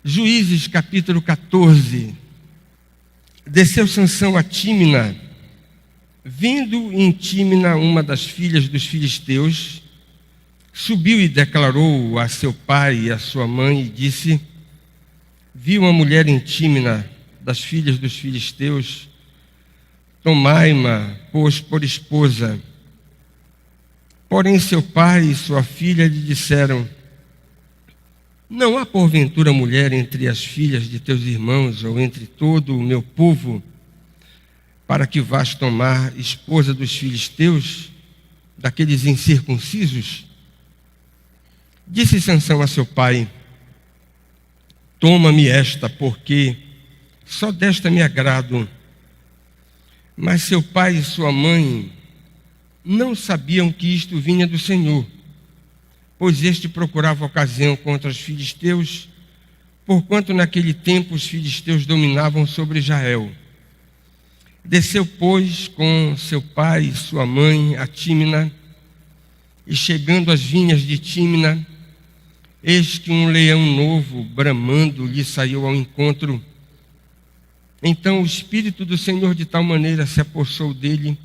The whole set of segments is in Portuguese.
Juízes capítulo 14. Desceu Sansão a Tímina. Vindo em Tímina uma das filhas dos filisteus, subiu e declarou a seu pai e a sua mãe e disse: vi uma mulher em Tímina das filhas dos filisteus, tomai-ma, pois, por esposa. Porém seu pai e sua filha lhe disseram: não há porventura mulher entre as filhas de teus irmãos ou entre todo o meu povo, para que vás tomar esposa dos filisteus, daqueles incircuncisos? Disse Sansão a seu pai: toma-me esta, porque só desta me agrado. Mas seu pai e sua mãe não sabiam que isto vinha do Senhor, pois este procurava ocasião contra os filisteus, porquanto naquele tempo os filisteus dominavam sobre Israel. Desceu, pois, com seu pai e sua mãe a Tímina, e chegando às vinhas de Tímina, eis que um leão novo, bramando, lhe saiu ao encontro. Então o Espírito do Senhor de tal maneira se apossou dele,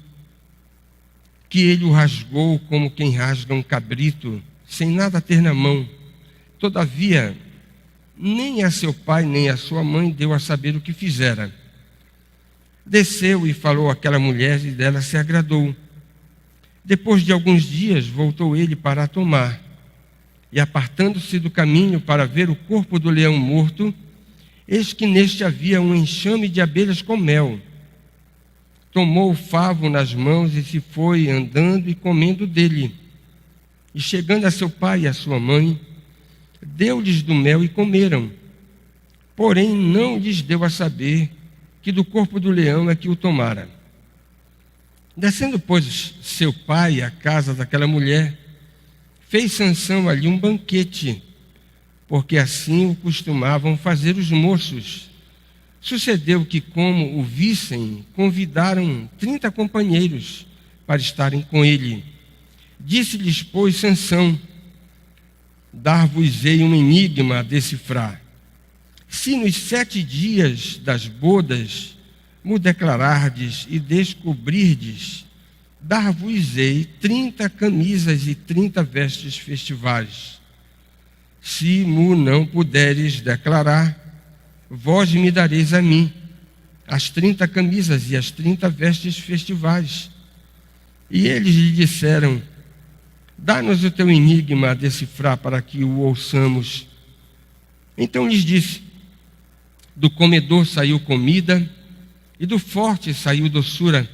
que ele o rasgou como quem rasga um cabrito, sem nada ter na mão. Todavia, nem a seu pai nem a sua mãe deu a saber o que fizera. Desceu e falou àquela mulher, e dela se agradou. Depois de alguns dias, voltou ele para a tomar. E apartando-se do caminho para ver o corpo do leão morto, eis que neste havia um enxame de abelhas com mel. Tomou o favo nas mãos e se foi andando e comendo dele. E chegando a seu pai e a sua mãe, deu-lhes do mel e comeram. Porém não lhes deu a saber que do corpo do leão é que o tomara. Descendo, pois, seu pai à casa daquela mulher, fez Sansão ali um banquete, porque assim o costumavam fazer os moços. Sucedeu que, como o vissem, convidaram 30 companheiros para estarem com ele. Disse-lhes, pois, Sansão: dar-vos-ei um enigma a decifrar. Se nos 7 dias das bodas mo declarardes e descobrirdes, dar-vos-ei 30 camisas e 30 vestes festivais. Se mo não puderes declarar, vós me dareis a mim as 30 camisas e as 30 vestes festivais. E eles lhe disseram: dá-nos o teu enigma a decifrar, para que o ouçamos. Então lhes disse: do comedor saiu comida, e do forte saiu doçura.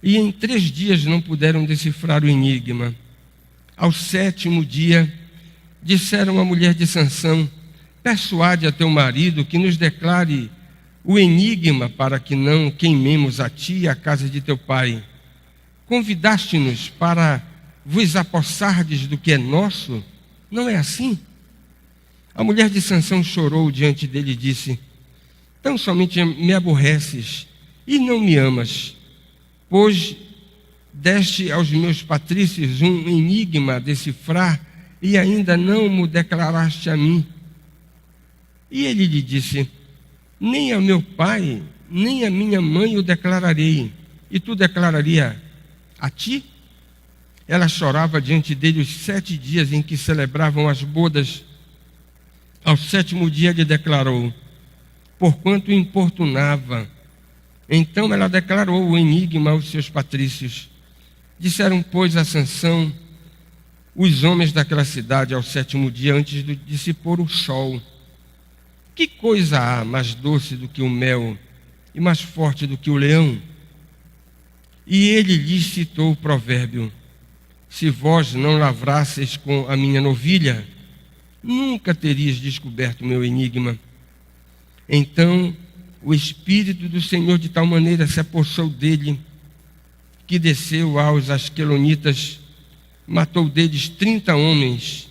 E em 3 dias não puderam decifrar o enigma. Ao 7º dia, disseram à mulher de Sansão: persuade a teu marido que nos declare o enigma, para que não queimemos a ti e a casa de teu pai. Convidaste-nos para vos apossardes do que é nosso? Não é assim? A mulher de Sansão chorou diante dele e disse: tão somente me aborreces e não me amas, pois deste aos meus patrícios um enigma a decifrar e ainda não mo declaraste a mim. E ele lhe disse: nem a meu pai, nem a minha mãe o declararei, e tu declararia a ti? Ela chorava diante dele os 7 dias em que celebravam as bodas. Ao 7º dia lhe declarou, porquanto importunava. Então ela declarou o enigma aos seus patrícios. Disseram, pois, a Sansão os homens daquela cidade ao 7º dia, antes de se pôr o sol: que coisa há mais doce do que o mel e mais forte do que o leão? E ele lhes citou o provérbio: se vós não lavrasseis com a minha novilha, nunca terias descoberto o meu enigma. Então o Espírito do Senhor de tal maneira se apossou dele, que desceu aos asquelonitas, matou deles 30 homens,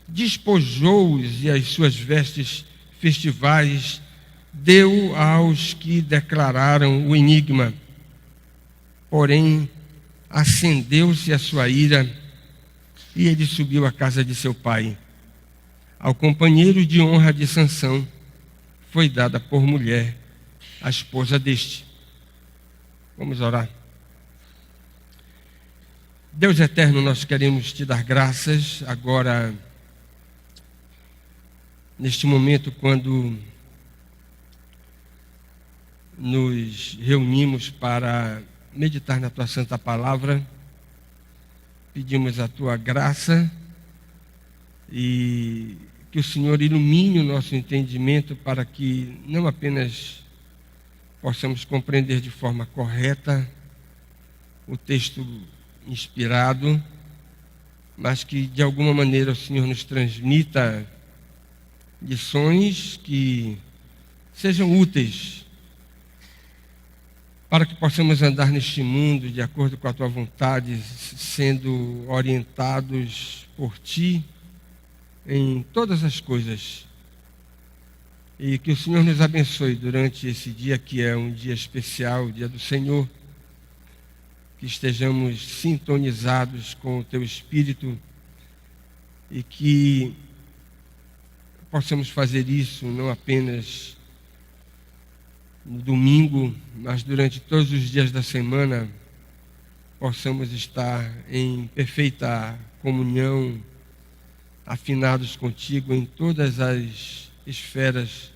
despojou-os e as suas vestes festivais deu aos que declararam o enigma. Porém, acendeu-se a sua ira, e ele subiu à casa de seu pai. ao companheiro de honra de Sansão foi dada por mulher, a esposa deste. Vamos orar. Deus eterno, nós queremos te dar graças agora, neste momento, quando nos reunimos para meditar na tua santa palavra. Pedimos a tua graça e que o Senhor ilumine o nosso entendimento para que não apenas possamos compreender de forma correta o texto inspirado, mas que de alguma maneira o Senhor nos transmita lições que sejam úteis para que possamos andar neste mundo de acordo com a tua vontade, sendo orientados por ti em todas as coisas. E que o Senhor nos abençoe durante esse dia, que é um dia especial, o dia do Senhor. Que estejamos sintonizados com o teu Espírito e que possamos fazer isso não apenas no domingo, mas durante todos os dias da semana, possamos estar em perfeita comunhão, afinados contigo em todas as esferas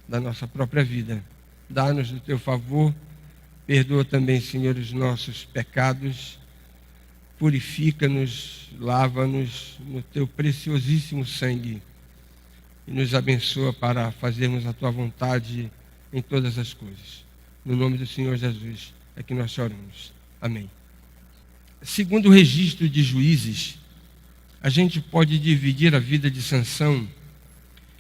da nossa própria vida. Dá-nos do teu favor, perdoa também, Senhor, os nossos pecados, purifica-nos, lava-nos no teu preciosíssimo sangue e nos abençoa para fazermos a tua vontade em todas as coisas. No nome do Senhor Jesus é que nós oramos. Amém. Segundo o registro de Juízes, a gente pode dividir a vida de Sansão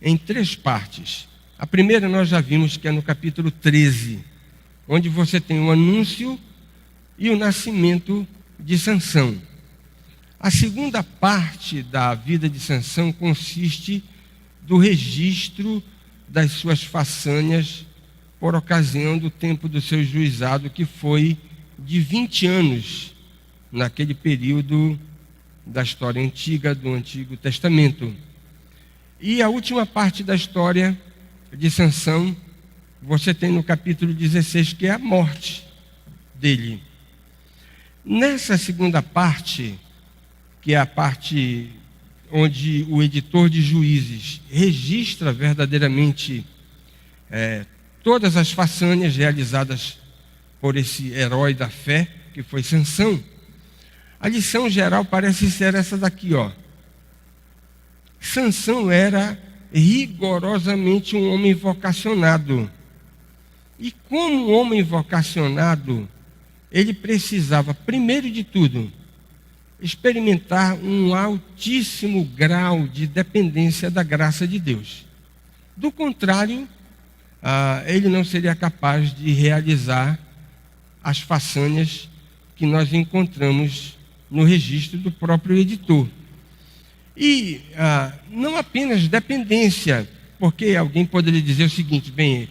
em 3 partes. A primeira nós já vimos, que é no capítulo 13, onde você tem o anúncio e o nascimento de Sansão. A segunda parte da vida de Sansão consiste do registro das suas façanhas por ocasião do tempo do seu juizado, que foi de 20 anos, naquele período da história antiga, do Antigo Testamento. E a última parte da história de Sansão, você tem no capítulo 16, que é a morte dele. Nessa segunda parte, que é a parte onde o editor de Juízes registra verdadeiramente todas as façanhas realizadas por esse herói da fé, que foi Sansão, a lição geral parece ser essa daqui, ó. Sansão era rigorosamente um homem vocacionado. E como um homem vocacionado, ele precisava, primeiro de tudo, experimentar um altíssimo grau de dependência da graça de Deus. Do contrário, ele não seria capaz de realizar as façanhas que nós encontramos no registro do próprio editor. E não apenas dependência, porque alguém poderia dizer o seguinte: bem,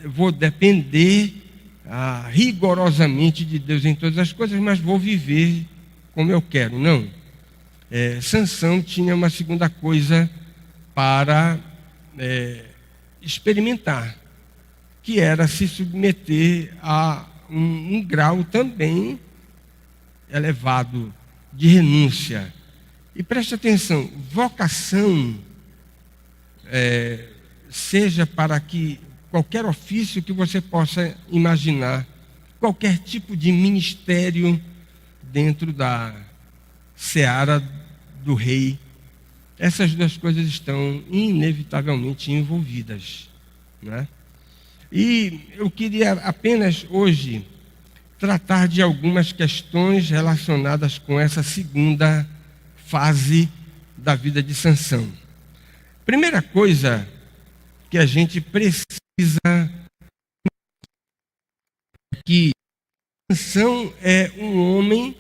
vou depender rigorosamente de Deus em todas as coisas, mas vou viver como eu quero. Não. Sansão tinha uma segunda coisa para experimentar, que era se submeter a um grau também elevado de renúncia. E preste atenção, vocação seja para que qualquer ofício que você possa imaginar, qualquer tipo de ministério dentro da seara do rei, essas duas coisas estão inevitavelmente envolvidas, né? E eu queria apenas hoje tratar de algumas questões relacionadas com essa segunda fase da vida de Sansão. Primeira coisa que a gente precisa é que Sansão é um homem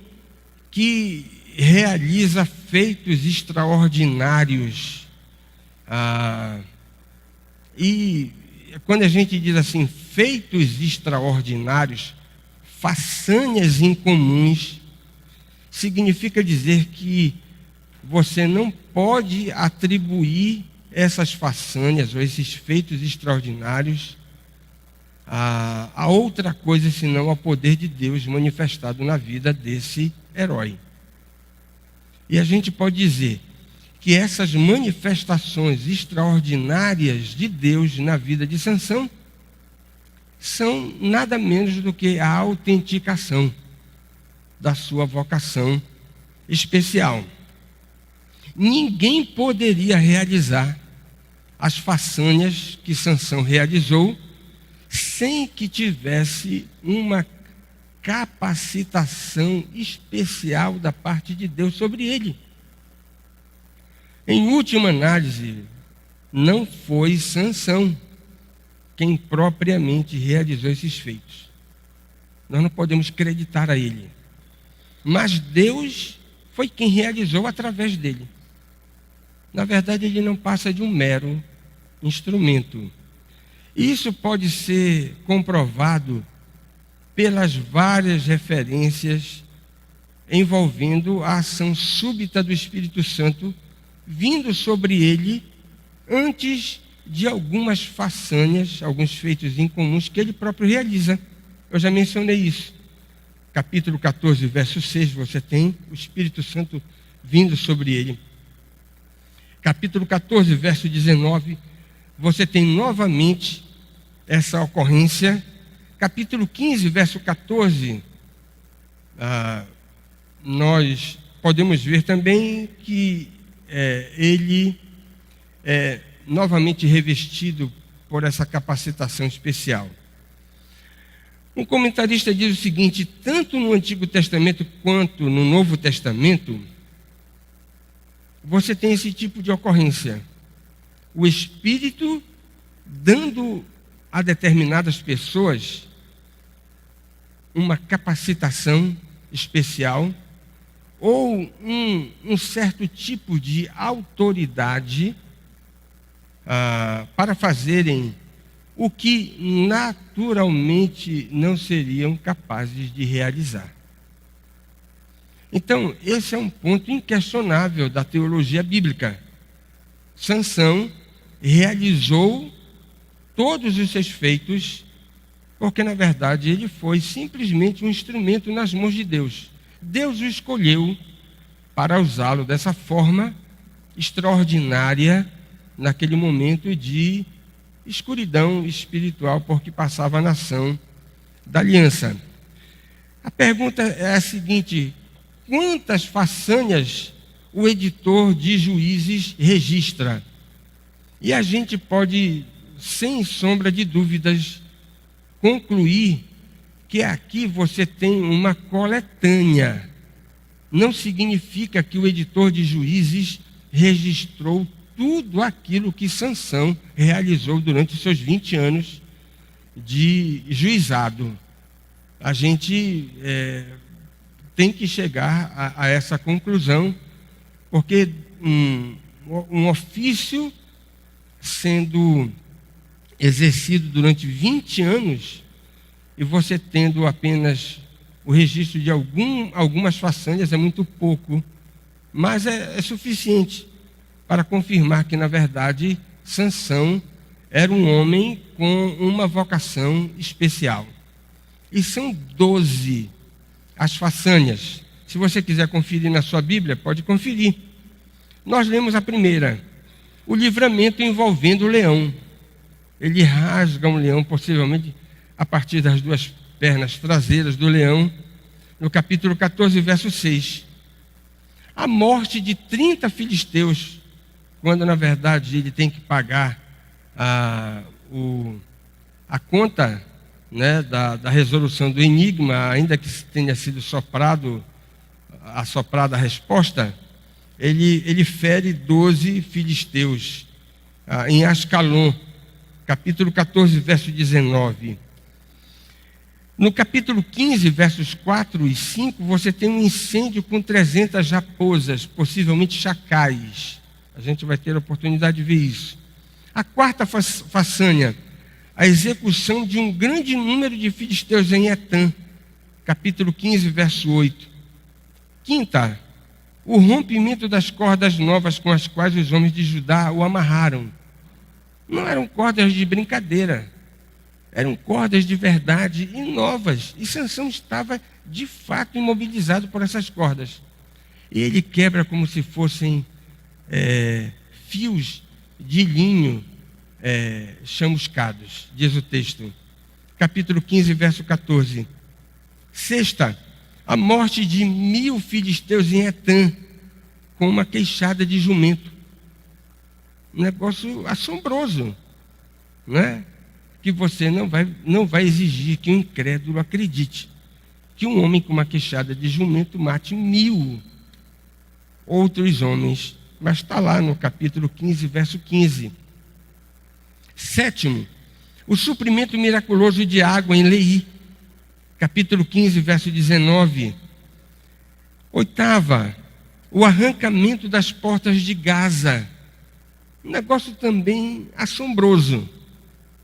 que realiza feitos extraordinários. E quando a gente diz assim, feitos extraordinários, façanhas incomuns, significa dizer que você não pode atribuir essas façanhas ou esses feitos extraordinários a outra coisa senão ao poder de Deus manifestado na vida desse herói. E a gente pode dizer que essas manifestações extraordinárias de Deus na vida de Sansão são nada menos do que a autenticação da sua vocação especial. Ninguém poderia realizar as façanhas que Sansão realizou sem que tivesse uma capacitação especial da parte de Deus sobre ele. Em última análise, não foi Sansão quem propriamente realizou esses feitos. Nós não podemos acreditar a ele. Mas Deus foi quem realizou através dele. Na verdade, ele não passa de um mero instrumento. Isso pode ser comprovado pelas várias referências envolvendo a ação súbita do Espírito Santo vindo sobre ele antes de algumas façanhas, alguns feitos incomuns que ele próprio realiza. Eu já mencionei isso. Capítulo 14, verso 6, você tem o Espírito Santo vindo sobre ele. Capítulo 14, verso 19, você tem novamente essa ocorrência. Capítulo 15, verso 14, nós podemos ver também que ele é novamente revestido por essa capacitação especial. Um comentarista diz o seguinte: tanto no Antigo Testamento quanto no Novo Testamento, você tem esse tipo de ocorrência. O Espírito dando a determinadas pessoas uma capacitação especial ou um certo tipo de autoridade para fazerem o que naturalmente não seriam capazes de realizar. Então, esse é um ponto inquestionável da teologia bíblica. Sansão realizou todos os seus feitos, porque na verdade ele foi simplesmente um instrumento nas mãos de Deus. Deus o escolheu para usá-lo dessa forma extraordinária naquele momento de escuridão espiritual por que passava a nação da aliança. A pergunta é a seguinte: quantas façanhas o editor de Juízes registra? E a gente pode, sem sombra de dúvidas, concluir que aqui você tem uma coletânea. Não significa que o editor de Juízes registrou tudo aquilo que Sansão realizou durante os seus 20 anos de juizado. A gente tem que chegar a essa conclusão, porque um ofício sendo exercido durante 20 anos e você tendo apenas o registro de algumas façanhas é muito pouco, mas é suficiente para confirmar que, na verdade, Sansão era um homem com uma vocação especial. E são 12 as façanhas. Se você quiser conferir na sua Bíblia, pode conferir. Nós lemos a primeira, o livramento envolvendo o leão. Ele rasga um leão, possivelmente a partir das duas pernas traseiras do leão, no capítulo 14, verso 6. A morte de 30 filisteus, quando na verdade ele tem que pagar a conta, né, da resolução do enigma, ainda que tenha sido assoprada a resposta, ele fere 12 filisteus em Ascalon, capítulo 14, verso 19. No capítulo 15, versos 4 e 5, você tem um incêndio com 300 raposas, possivelmente chacais. A gente vai ter a oportunidade de ver isso. A quarta façanha, a execução de um grande número de filisteus em Etã, capítulo 15, verso 8. Quinta o rompimento das cordas novas com as quais os homens de Judá o amarraram. Não eram cordas de brincadeira, eram cordas de verdade e novas. E Sansão estava, de fato, imobilizado por essas cordas. E ele quebra como se fossem fios de linho chamuscados, diz o texto. Capítulo 15, verso 14. Sexta, a morte de 1000 filisteus em Etã, com uma queixada de jumento. Um negócio assombroso, não é? Que você não vai exigir que um incrédulo acredite que um homem com uma queixada de jumento mate 1000 outros homens. Mas está lá no capítulo 15, verso 15. Sétimo, o suprimento miraculoso de água em Leí, capítulo 15, verso 19. Oitava, o arrancamento das portas de Gaza. Um negócio também assombroso.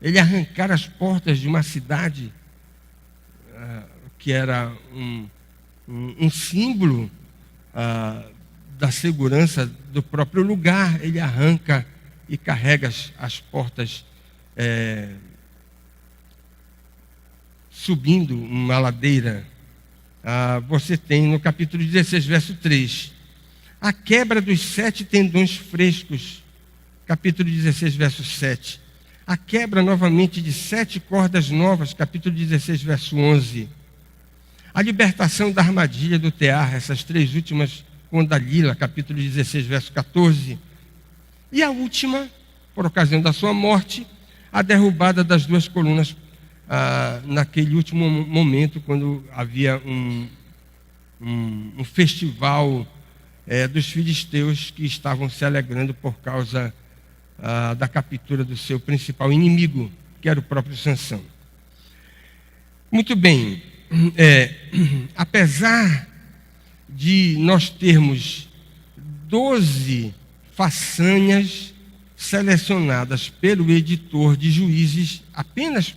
Ele arrancar as portas de uma cidade que era um símbolo da segurança do próprio lugar. Ele arranca e carrega as portas subindo uma ladeira. Você tem no capítulo 16, verso 3, a quebra dos 7 tendões frescos, capítulo 16, verso 7. A quebra novamente de 7 cordas novas, capítulo 16, verso 11. A libertação da armadilha do tear, essas 3 últimas com Dalila, capítulo 16, verso 14. E a última, por ocasião da sua morte, a derrubada das 2 colunas naquele último momento, quando havia um festival dos filisteus que estavam se alegrando por causa da captura do seu principal inimigo, que era o próprio Sansão. Muito bem, apesar de nós termos 12 façanhas selecionadas pelo editor de Juízes, apenas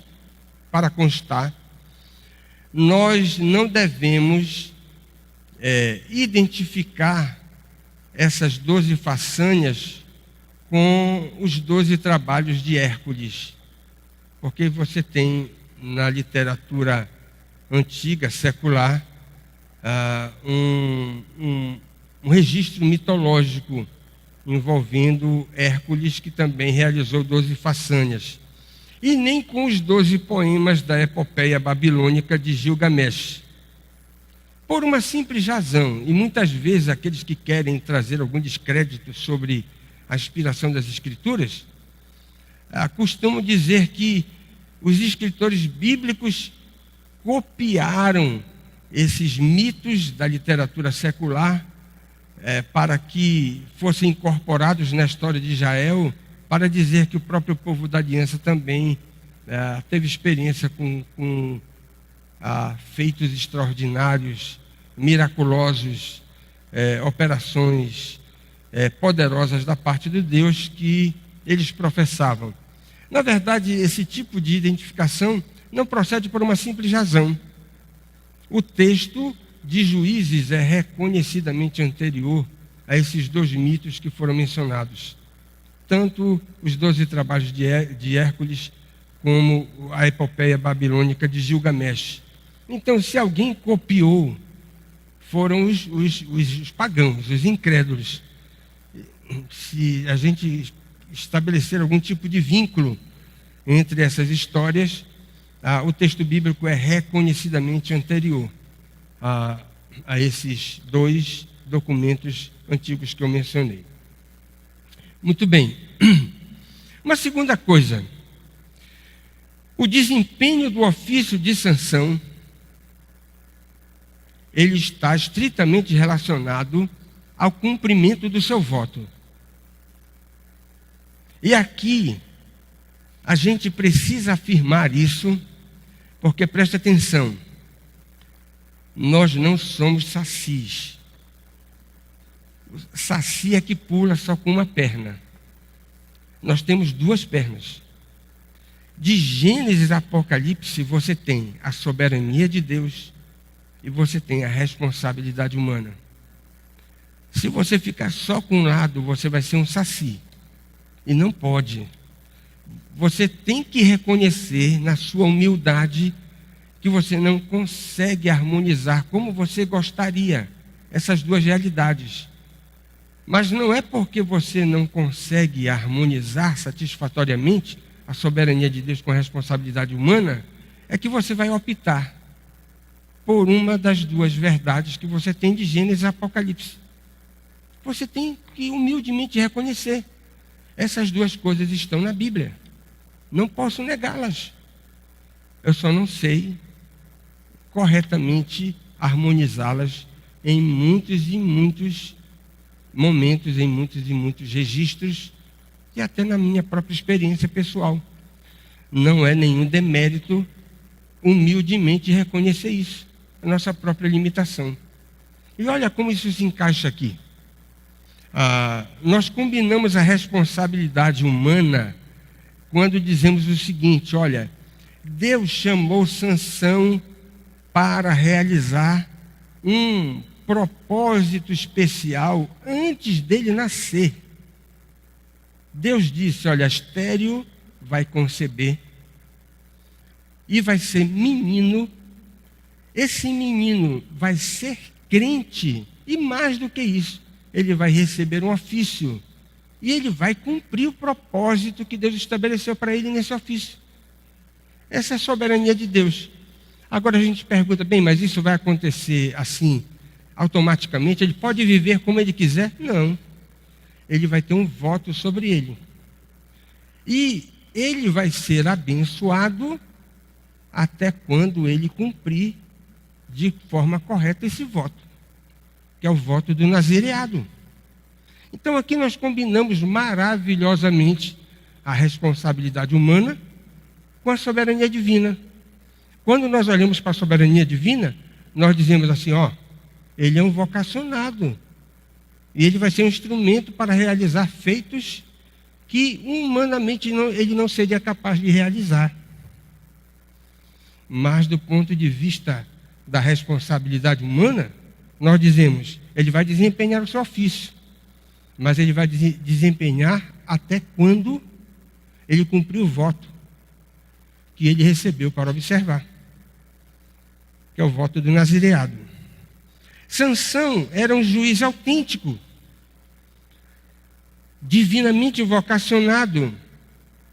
para constar, nós não devemos identificar essas 12 façanhas com os 12 trabalhos de Hércules, porque você tem na literatura antiga, secular, um registro mitológico envolvendo Hércules, que também realizou 12 façanhas, e nem com os 12 poemas da epopeia babilônica de Gilgamesh, por uma simples razão. E muitas vezes aqueles que querem trazer algum descrédito sobre a inspiração das Escrituras costumam dizer que os escritores bíblicos copiaram esses mitos da literatura secular para que fossem incorporados na história de Israel, para dizer que o próprio povo da aliança também teve experiência com feitos extraordinários, miraculosos, operações poderosas da parte de Deus que eles professavam. Na verdade, esse tipo de identificação não procede por uma simples razão. O texto de Juízes é reconhecidamente anterior a esses 2 mitos que foram mencionados. Tanto os 12 trabalhos de Hércules, como a epopeia babilônica de Gilgamesh. Então, se alguém copiou, foram os pagãos, os incrédulos. Se a gente estabelecer algum tipo de vínculo entre essas histórias, o texto bíblico é reconhecidamente anterior a esses 2 documentos antigos que eu mencionei. Muito bem. Uma segunda coisa. O desempenho do ofício de Sansão, ele está estritamente relacionado ao cumprimento do seu voto. E aqui, a gente precisa afirmar isso, porque presta atenção, nós não somos sacis. Saci é que pula só com uma perna. Nós temos 2 pernas. De Gênesis a Apocalipse, você tem a soberania de Deus e você tem a responsabilidade humana. Se você ficar só com um lado, você vai ser um saci. E não pode. Você tem que reconhecer na sua humildade que você não consegue harmonizar como você gostaria essas duas realidades. Mas não é porque você não consegue harmonizar satisfatoriamente a soberania de Deus com a responsabilidade humana, é que você vai optar por uma das duas verdades que você tem de Gênesis e Apocalipse. Você tem que humildemente reconhecer. Essas duas coisas estão na Bíblia. Não posso negá-las. Eu só não sei corretamente harmonizá-las em muitos e muitos momentos, em muitos e muitos registros, e até na minha própria experiência pessoal. Não é nenhum demérito humildemente reconhecer isso, a nossa própria limitação. E olha como isso se encaixa aqui. Nós combinamos a responsabilidade humana quando dizemos o seguinte: olha, Deus chamou Sansão para realizar um propósito especial antes dele nascer. Deus disse: olha, estéril vai conceber e vai ser menino. Esse menino vai ser crente e mais do que isso, ele vai receber um ofício e ele vai cumprir o propósito que Deus estabeleceu para ele nesse ofício. Essa é a soberania de Deus. Agora a gente pergunta: bem, mas isso vai acontecer assim automaticamente? Ele pode viver como ele quiser? Não. Ele vai ter um voto sobre ele. E ele vai ser abençoado até quando ele cumprir de forma correta esse voto, que é o voto do nazireado. Então aqui nós combinamos maravilhosamente a responsabilidade humana com a soberania divina. Quando nós olhamos para a soberania divina, nós dizemos assim: ó, ele é um vocacionado. E ele vai ser um instrumento para realizar feitos que humanamente ele não seria capaz de realizar. Mas do ponto de vista da responsabilidade humana, nós dizemos: ele vai desempenhar o seu ofício, mas ele vai desempenhar até quando ele cumprir o voto que ele recebeu para observar, que é o voto do nazireado. Sansão era um juiz autêntico, divinamente vocacionado,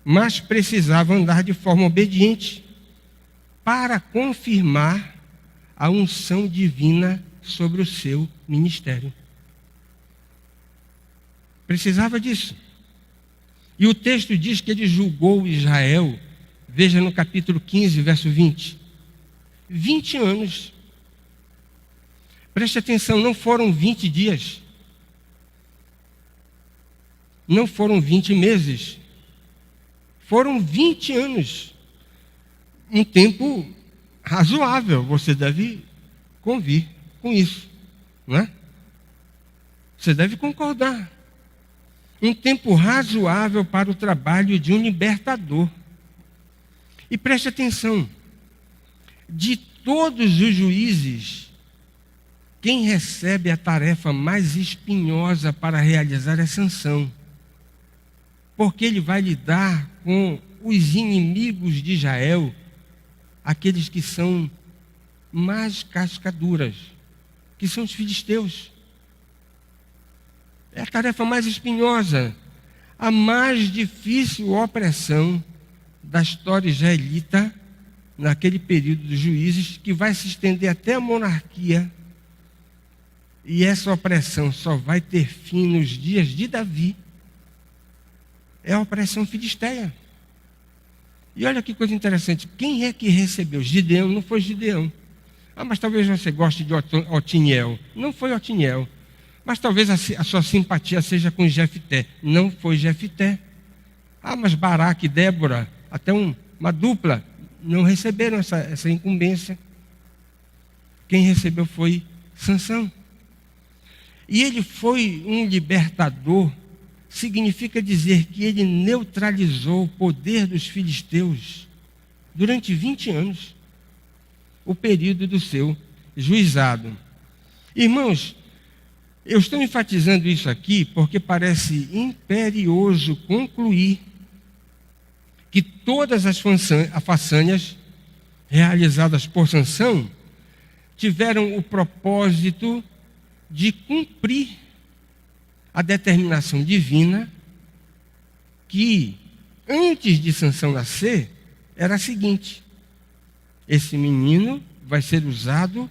mas precisava andar de forma obediente para confirmar a unção divina sobre o seu ministério. Precisava disso. E o texto diz que ele julgou Israel, veja no capítulo 15, verso 20. 20 anos. Preste atenção, não foram 20 dias. Não foram 20 meses. Foram 20 anos. Um tempo razoável, você deve convir com isso, não é? Você deve concordar. Um tempo razoável para o trabalho de um libertador. E preste atenção, de todos os juízes, quem recebe a tarefa mais espinhosa para realizar é Sansão, porque ele vai lidar com os inimigos de Israel, aqueles que são mais cascaduras, que são os filisteus. É a tarefa mais espinhosa, a mais difícil opressão da história israelita naquele período dos juízes, que vai se estender até a monarquia. E essa opressão só vai ter fim nos dias de Davi. É a opressão filisteia. E olha que coisa interessante, quem é que recebeu? Gideão? Não foi Gideão. Mas talvez você goste de Otiniel. Não foi Otiniel. Mas talvez a sua simpatia seja com Jefté. Não foi Jefté. Mas Baraque e Débora, até uma dupla, não receberam essa incumbência. Quem recebeu foi Sansão. E ele foi um libertador, significa dizer que ele neutralizou o poder dos filisteus durante 20 anos, o período do seu juizado. Irmãos, Eu estou enfatizando isso aqui porque parece imperioso concluir que todas as façanhas realizadas por Sansão tiveram o propósito de cumprir a determinação divina que, antes de Sansão nascer, era a seguinte: esse menino vai ser usado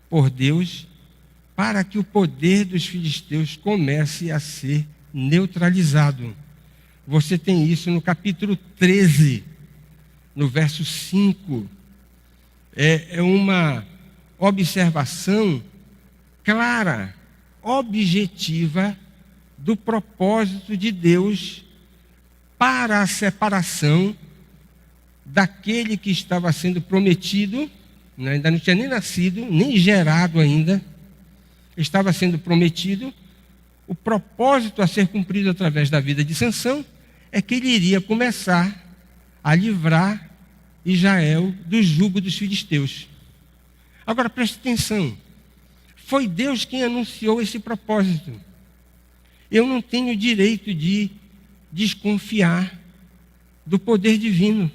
por Deus para que o poder dos filisteus comece a ser neutralizado. Você tem isso no capítulo 13, no verso 5. É uma observação clara, objetiva, do propósito de Deus para a separação daquele que estava sendo prometido, né, ainda não tinha nem nascido, nem gerado ainda, estava sendo prometido. O propósito a ser cumprido através da vida de Sansão é que ele iria começar a livrar Israel do jugo dos filisteus. Agora preste atenção, foi Deus quem anunciou esse propósito. Eu não tenho direito de desconfiar do poder divino.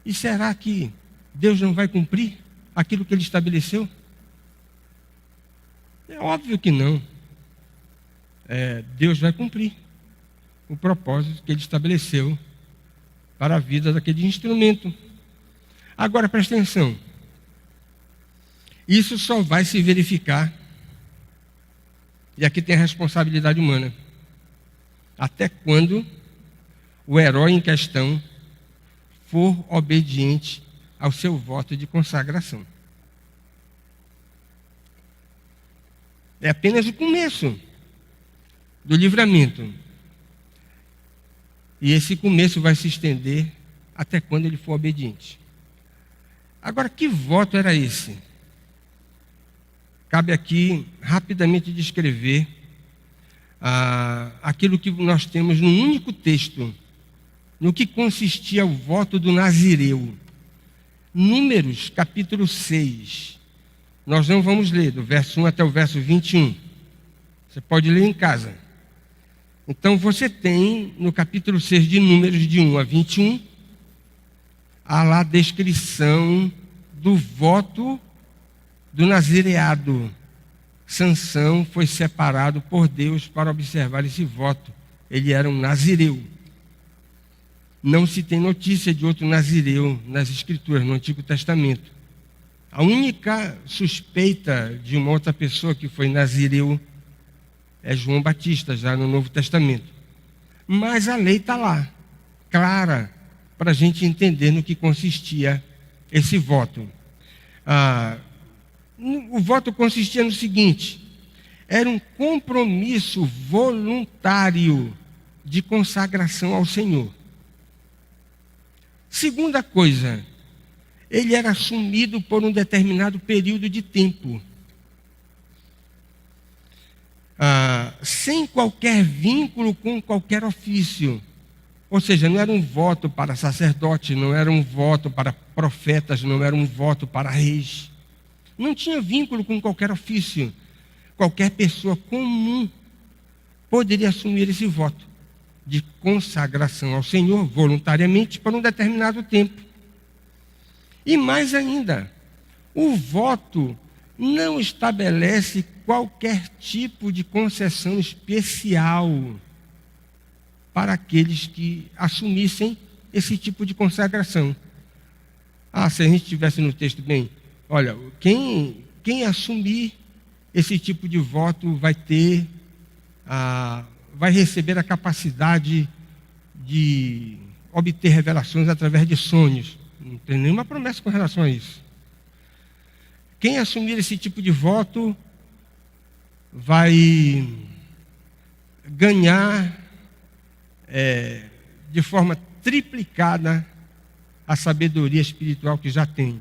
E será que Deus não vai cumprir aquilo que Ele estabeleceu? É óbvio que não. Deus vai cumprir o propósito que Ele estabeleceu para a vida daquele instrumento. Agora presta atenção. Isso só vai se verificar, e aqui tem a responsabilidade humana, até quando o herói em questão for obediente ao seu voto de consagração. É apenas o começo do livramento. E esse começo vai se estender até quando ele for obediente. Agora, que voto era esse? Cabe aqui rapidamente descrever aquilo que nós temos num único texto, no que consistia o voto do Nazireu. Números, capítulo 6. Nós não vamos ler, do verso 1 até o verso 21. Você pode ler em casa. Então você tem, no capítulo 6 de Números, de 1 a 21, há lá a descrição do voto do nazireado. Sansão foi separado por Deus para observar esse voto. Ele era um nazireu. Não se tem notícia de outro nazireu nas Escrituras, no Antigo Testamento. A única suspeita de uma outra pessoa que foi nazireu é João Batista, já no Novo Testamento. Mas a lei está lá, clara, para a gente entender no que consistia esse voto. O voto consistia no seguinte: era um compromisso voluntário de consagração ao Senhor. Segunda coisa, ele era assumido por um determinado período de tempo, sem qualquer vínculo com qualquer ofício. Ou seja, não era um voto para sacerdote, não era um voto para profetas, não era um voto para reis. Não tinha vínculo com qualquer ofício. Qualquer pessoa comum poderia assumir esse voto de consagração ao Senhor voluntariamente por um determinado tempo. E mais ainda, o voto não estabelece qualquer tipo de concessão especial para aqueles que assumissem esse tipo de consagração. Se a gente estivesse no texto bem, olha, quem assumir esse tipo de voto vai receber a capacidade de obter revelações através de sonhos. Não tem nenhuma promessa com relação a isso. Quem assumir esse tipo de voto vai ganhar de forma triplicada a sabedoria espiritual que já tem.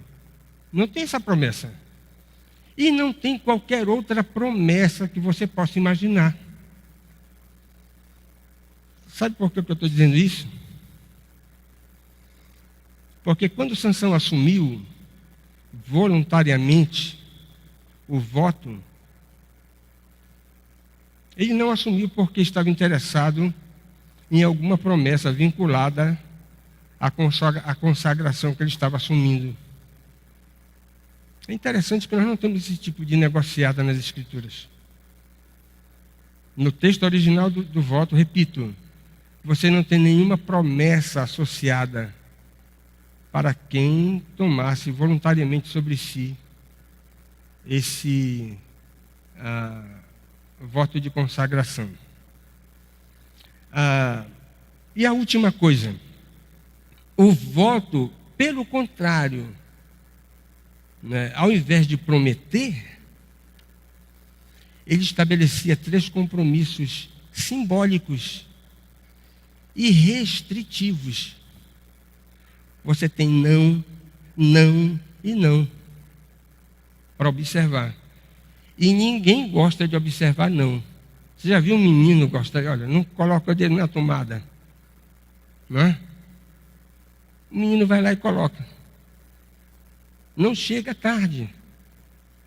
Não tem essa promessa. E não tem qualquer outra promessa que você possa imaginar. Sabe por que eu estou dizendo isso? Porque quando Sansão assumiu voluntariamente o voto, Ele não assumiu porque estava interessado em alguma promessa vinculada à consagração que ele estava assumindo. É interessante que nós não temos esse tipo de negociada nas Escrituras. No texto original do voto, repito, você não tem nenhuma promessa associada para quem tomasse voluntariamente sobre si esse voto de consagração. E a última coisa, o voto, pelo contrário, né, ao invés de prometer, ele estabelecia 3 compromissos simbólicos e restritivos. Você tem não, não e não para observar. E ninguém gosta de observar não. Você já viu um menino gostar? Olha, não coloca o dedo na tomada. Não é? O menino vai lá e coloca. Não chega tarde.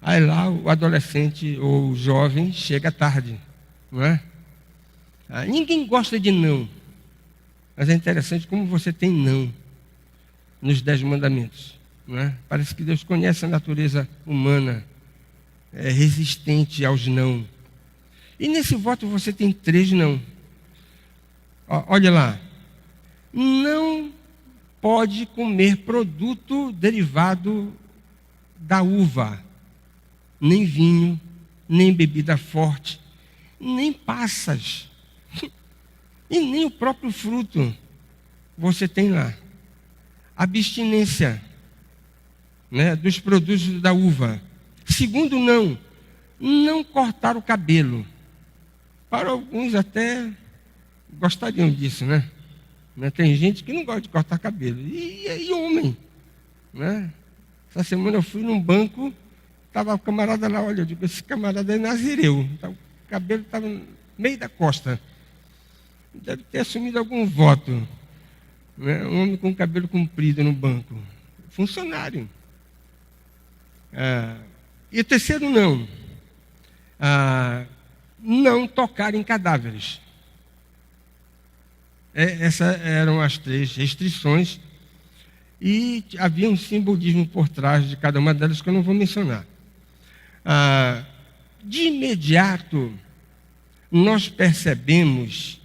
Aí lá o adolescente ou o jovem chega tarde. Não é? Ninguém gosta de não. Mas é interessante como você tem não nos 10 mandamentos. Não é? Parece que Deus conhece a natureza humana, é resistente aos não. E nesse voto você tem 3 não. Olha lá. Não pode comer produto derivado da uva, nem vinho, nem bebida forte, nem passas, e nem o próprio fruto. Você tem lá. Abstinência, né, dos produtos da uva. Segundo não cortar o cabelo. Para alguns até gostariam disso, né? Tem gente que não gosta de cortar cabelo. E homem, né? Essa semana eu fui num banco, estava o camarada lá, olha, eu digo, esse camarada é nazireu. Então, o cabelo estava no meio da costa. Deve ter assumido algum voto. Né? Um homem com cabelo comprido no banco. Funcionário. E o terceiro não. Não tocar em cadáveres. Essas eram as 3 restrições. E havia um simbolismo por trás de cada uma delas que eu não vou mencionar. De imediato, nós percebemos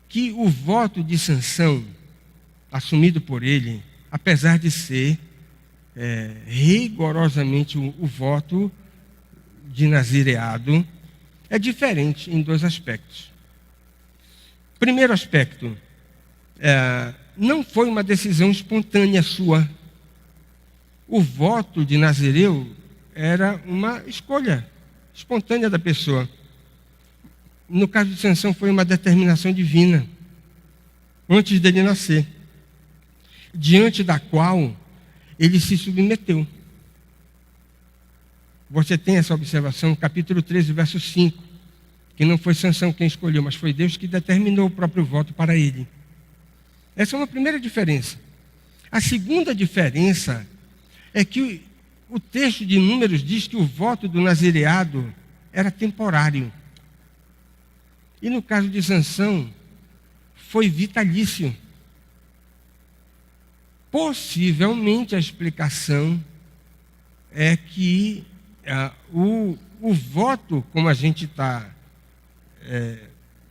que o voto de Sansão, assumido por ele, apesar de ser rigorosamente o voto de nazireado, é diferente em 2 aspectos. Primeiro aspecto, não foi uma decisão espontânea sua. O voto de nazireu era uma escolha espontânea da pessoa. No caso de Sansão, foi uma determinação divina, antes dele nascer, diante da qual ele se submeteu. Você tem essa observação no capítulo 13, verso 5, que não foi Sansão quem escolheu, mas foi Deus que determinou o próprio voto para ele. Essa é uma primeira diferença. A segunda diferença é que o texto de Números diz que o voto do nazireado era temporário. E no caso de Sansão, foi vitalício. Possivelmente a explicação é que o voto, como a gente está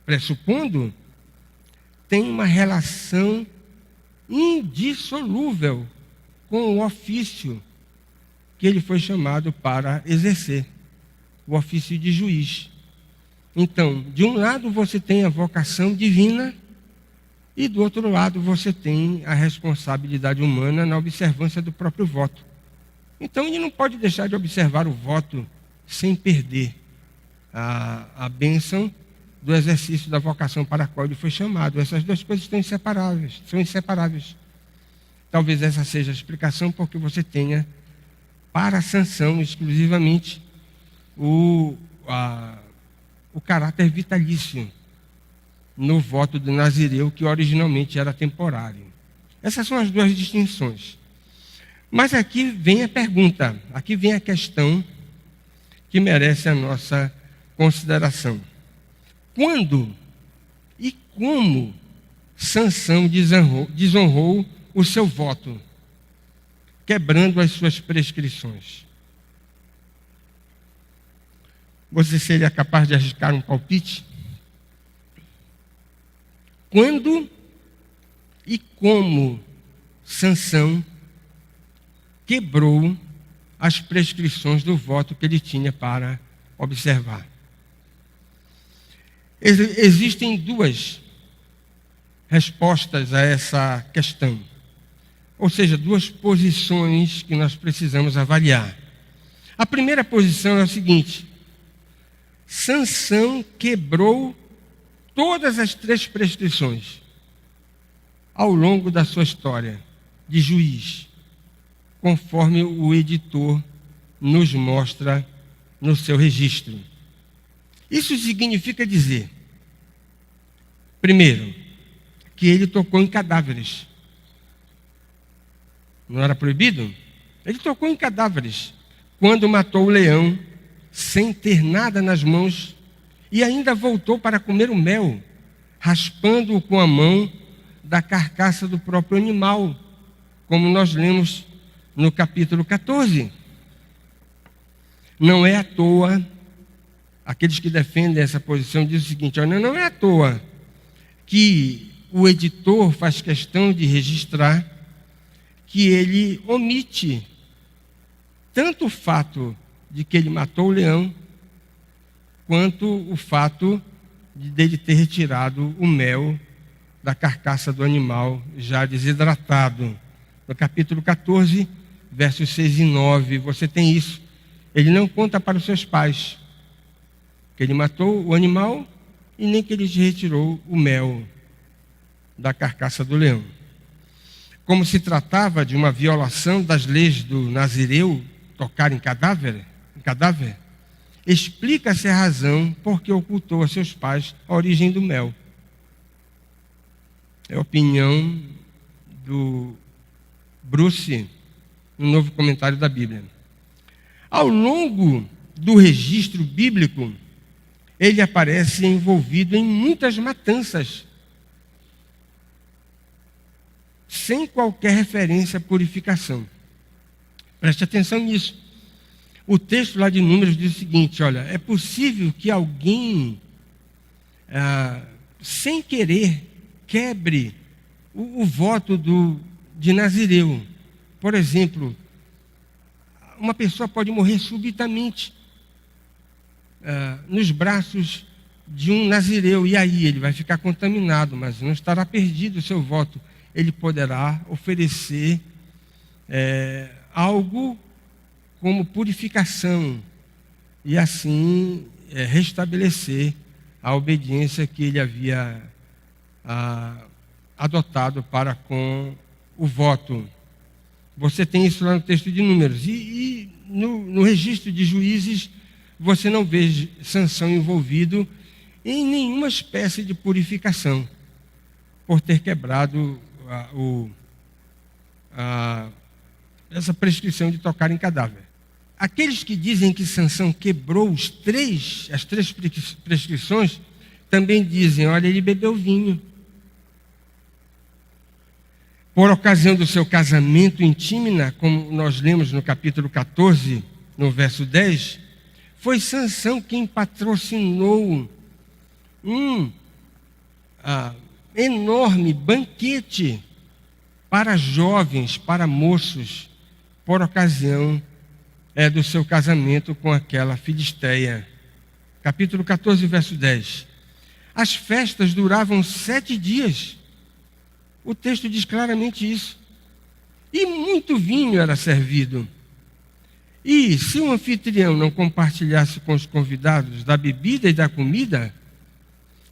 pressupondo, tem uma relação indissolúvel com o ofício que ele foi chamado para exercer, o ofício de juiz. Então, de um lado você tem a vocação divina e do outro lado você tem a responsabilidade humana na observância do próprio voto. Então, ele não pode deixar de observar o voto sem perder a bênção do exercício da vocação para a qual ele foi chamado. Essas 2 coisas são inseparáveis. Talvez essa seja a explicação porque você tenha para Sansão exclusivamente o caráter vitalício no voto do nazireu, que originalmente era temporário. Essas são as 2 distinções. Mas aqui vem a pergunta, aqui vem a questão que merece a nossa consideração. quando e como Sansão desonrou o seu voto, quebrando as suas prescrições. Você seria capaz de arriscar um palpite? Quando e como Sansão quebrou as prescrições do voto que ele tinha para observar? Existem duas respostas a essa questão, ou seja, duas posições que nós precisamos avaliar. A primeira posição é o seguinte: Sansão quebrou todas as 3 prescrições ao longo da sua história de juiz, conforme o editor nos mostra no seu registro. Isso significa dizer, primeiro, que ele tocou em cadáveres. Não era proibido? Ele tocou em cadáveres quando matou o leão sem ter nada nas mãos e ainda voltou para comer o mel, raspando-o com a mão da carcaça do próprio animal, como nós lemos no capítulo 14. Não é à toa, aqueles que defendem essa posição dizem o seguinte: olha, não é à toa que o editor faz questão de registrar que ele omite tanto o fato de que ele matou o leão, quanto o fato dele ter retirado o mel da carcaça do animal já desidratado. No capítulo 14, versos 6 e 9, você tem isso. Ele não conta para os seus pais que ele matou o animal e nem que ele retirou o mel da carcaça do leão. Como se tratava de uma violação das leis do Nazireu, tocar em cadáver, explica-se a razão por que ocultou a seus pais a origem do mel. É a opinião do Bruce, no Novo Comentário da Bíblia. Ao longo do registro bíblico, ele aparece envolvido em muitas matanças, sem qualquer referência à purificação. Preste atenção nisso. O texto lá de Números diz o seguinte: olha, é possível que alguém, sem querer, quebre o voto de Nazireu. Por exemplo, uma pessoa pode morrer subitamente nos braços de um Nazireu, e aí ele vai ficar contaminado, mas não estará perdido o seu voto. Ele poderá oferecer algo como purificação e assim restabelecer a obediência que ele havia adotado para com o voto. Você tem isso lá no texto de Números. E no registro de Juízes, você não vê Sansão envolvido em nenhuma espécie de purificação por ter quebrado essa prescrição de tocar em cadáver. Aqueles que dizem que Sansão quebrou as 3 prescrições, também dizem: olha, ele bebeu vinho. Por ocasião do seu casamento em Tímina, como nós lemos no capítulo 14, no verso 10, foi Sansão quem patrocinou um enorme banquete para jovens, para moços, por ocasião do seu casamento com aquela filisteia. Capítulo 14, verso 10. As festas duravam 7 dias. O texto diz claramente isso. E muito vinho era servido. E se o anfitrião não compartilhasse com os convidados da bebida e da comida,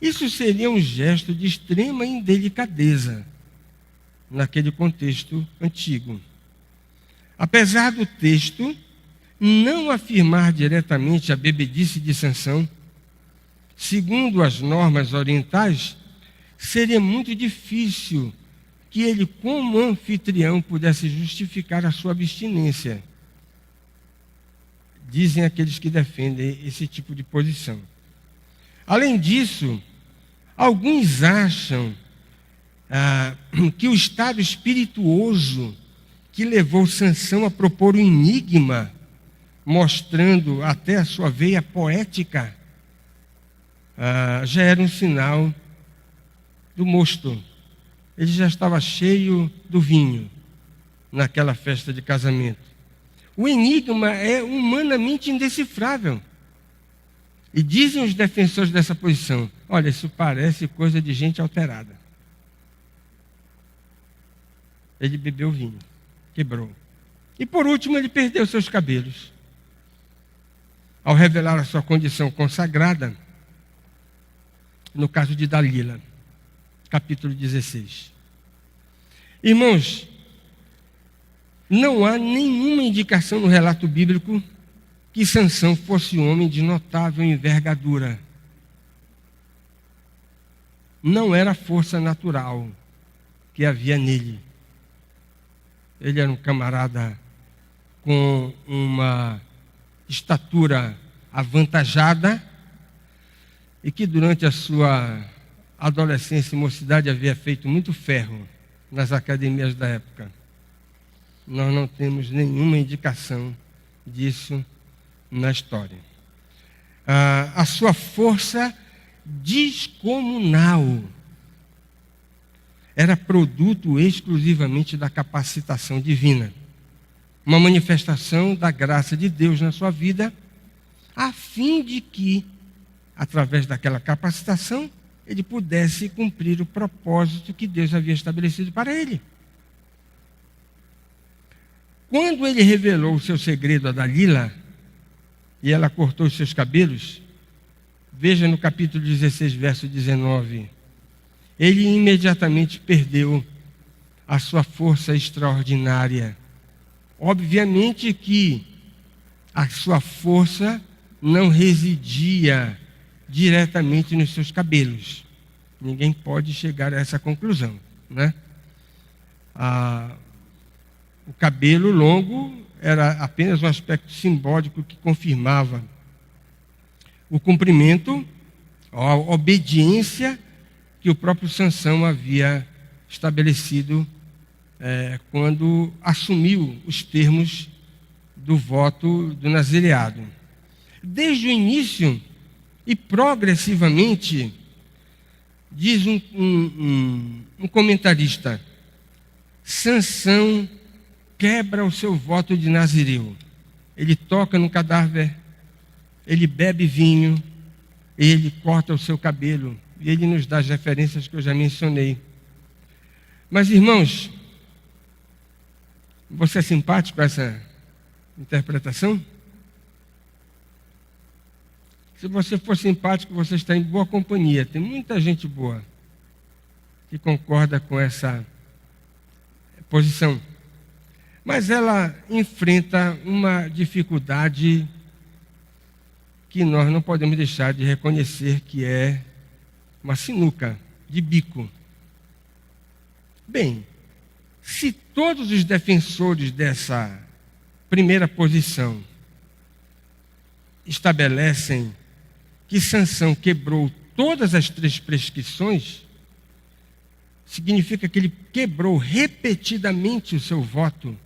isso seria um gesto de extrema indelicadeza naquele contexto antigo. Apesar do texto não afirmar diretamente a bebedice de Sansão, segundo as normas orientais, seria muito difícil que ele, como anfitrião, pudesse justificar a sua abstinência. Dizem aqueles que defendem esse tipo de posição. Além disso, alguns acham que o estado espirituoso que levou Sansão a propor um enigma, mostrando até a sua veia poética, já era um sinal do mosto. Ele já estava cheio do vinho naquela festa de casamento. O enigma é humanamente indecifrável. E dizem os defensores dessa posição: olha, isso parece coisa de gente alterada. Ele bebeu vinho, quebrou. E por último, ele perdeu seus cabelos. Ao revelar a sua condição consagrada, no caso de Dalila, capítulo 16. Irmãos, não há nenhuma indicação no relato bíblico que Sansão fosse um homem de notável envergadura. Não era força natural que havia nele. Ele era um camarada com uma estatura avantajada e que durante a sua adolescência e mocidade havia feito muito ferro nas academias da época. Nós não temos nenhuma indicação disso na história. A sua força descomunal era produto exclusivamente da capacitação divina, uma manifestação da graça de Deus na sua vida, a fim de que, através daquela capacitação, ele pudesse cumprir o propósito que Deus havia estabelecido para ele. Quando ele revelou o seu segredo a Dalila, e ela cortou os seus cabelos, veja no capítulo 16, verso 19, ele imediatamente perdeu a sua força extraordinária. Obviamente que a sua força não residia diretamente nos seus cabelos. Ninguém pode chegar a essa conclusão, né? O cabelo longo era apenas um aspecto simbólico que confirmava o cumprimento, a obediência que o próprio Sansão havia estabelecido quando assumiu os termos do voto do nazireado. Desde o início e progressivamente, diz um comentarista, Sansão quebra o seu voto de nazireu. Ele toca no cadáver, ele bebe vinho, ele corta o seu cabelo, e ele nos dá as referências que eu já mencionei. Mas, irmãos, você é simpático com essa interpretação? Se você for simpático, você está em boa companhia. Tem muita gente boa que concorda com essa posição. Mas ela enfrenta uma dificuldade que nós não podemos deixar de reconhecer, que é uma sinuca de bico. Bem, se todos os defensores dessa primeira posição estabelecem que Sansão quebrou todas as 3 prescrições, significa que ele quebrou repetidamente o seu voto.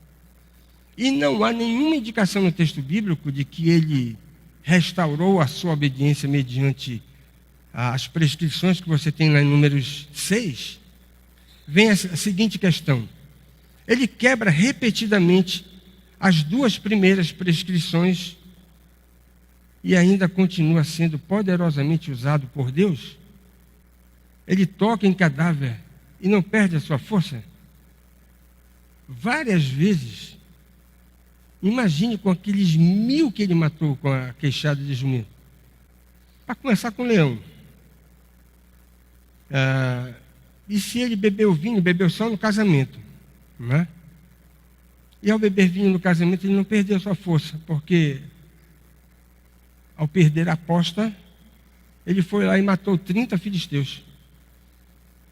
E não há nenhuma indicação no texto bíblico de que ele restaurou a sua obediência mediante as prescrições que você tem lá em Números 6. Vem a seguinte questão: ele quebra repetidamente as 2 primeiras prescrições e ainda continua sendo poderosamente usado por Deus? Ele toca em cadáver e não perde a sua força? Várias vezes. Imagine com aqueles 1000 que ele matou com a queixada de jumento. Para começar com o leão. E se ele bebeu vinho, bebeu só no casamento, né? E ao beber vinho no casamento, ele não perdeu sua força, porque ao perder a aposta, ele foi lá e matou 30 filisteus,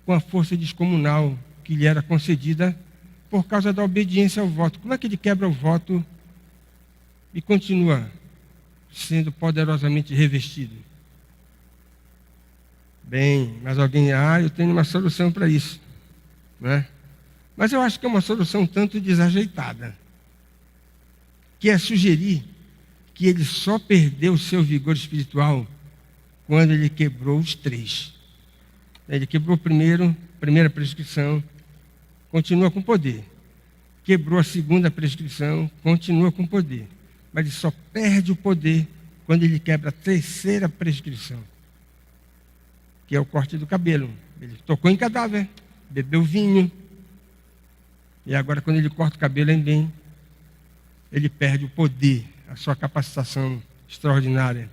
com a força descomunal que lhe era concedida por causa da obediência ao voto. Como é que ele quebra o voto e continua sendo poderosamente revestido? Bem, mas alguém, eu tenho uma solução para isso, né? Mas eu acho que é uma solução tanto desajeitada, que é sugerir que ele só perdeu o seu vigor espiritual quando ele quebrou os 3. Ele quebrou primeira prescrição, continua com poder. Quebrou a segunda prescrição, continua com poder. Mas ele só perde o poder quando ele quebra a terceira prescrição, que é o corte do cabelo. Ele tocou em cadáver, bebeu vinho, e agora quando ele corta o cabelo em bem, ele perde o poder, a sua capacitação extraordinária.